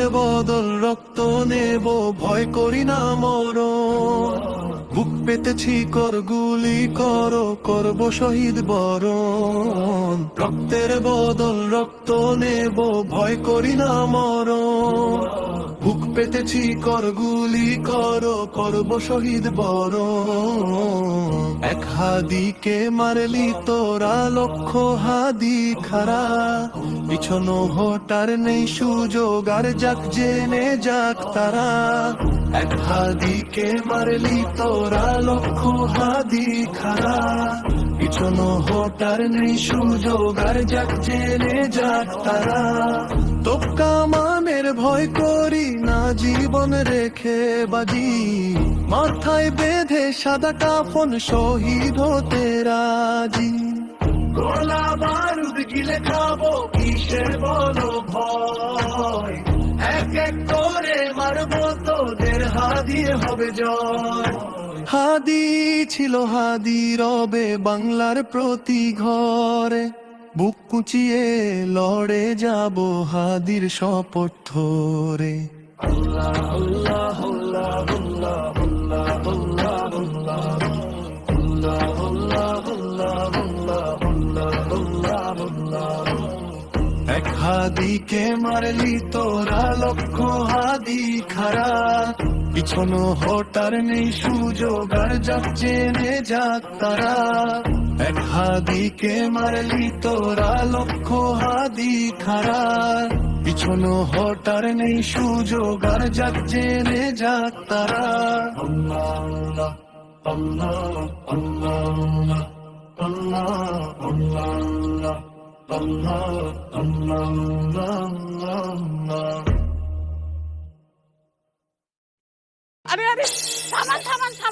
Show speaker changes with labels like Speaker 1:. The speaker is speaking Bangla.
Speaker 1: বদল রক্ত নেব, ভয় করি না মরণ। বুক পেতেছি কর গুলি করো, করব শহীদ বরণ। রক্তের বদল রক্ত নেব, ভয় করি না মরণ। বুক পেতেছি কর গুলি করো, করব শহীদ বরণ। এক হাদিকে মারলি তোরা লক্ষ হাদি খারা, পিছনো হটার নেই সুযোগ, আর যাক জেনে যাক তারা। এক হাদিকে মারলি তোরা লক্ষ হাদি খারা, পিছনো হটার নেই সুযোগ, আর যাক জেনে যাক তারা। তোপকা মানের ভয় করি না, জীবন রেখে বাজি মাথায় বেঁধে সাদা কাফন, শহীদ হতে রাজি। গোলা বারুদ গিলে খাবো, কিসের বলো ভয়, এক এক করে মারবো তোদের, হাদি হবে জয়। হাদি ছিল হাদি রবে বাংলার প্রতি ঘরে, বুক কুচিয়ে লড়ে যাব হাদির শপথ ধরে। আল্লাহ আল্লাহ আল্লাহ আল্লাহ আল্লাহ আল্লাহ আল্লাহ। এক হাদিকে মারলি তোরা লক্ষ হাদি খারা, পিছনো হটার নেই সুযোগ, আর যাক জেনে যাক তারা। এক হাদিকে মারলি তোরা লক্ষ হাদি খারা, পিছনো হটার নেই সুযোগ, আর যাক জেনে যাক তারা। আল্লাহ আল্লাহ আল্লাহ আল্লাহ আল্লাহ আল্লাহ আল্লাহ।
Speaker 2: আরে আরে থামান থামান থামান।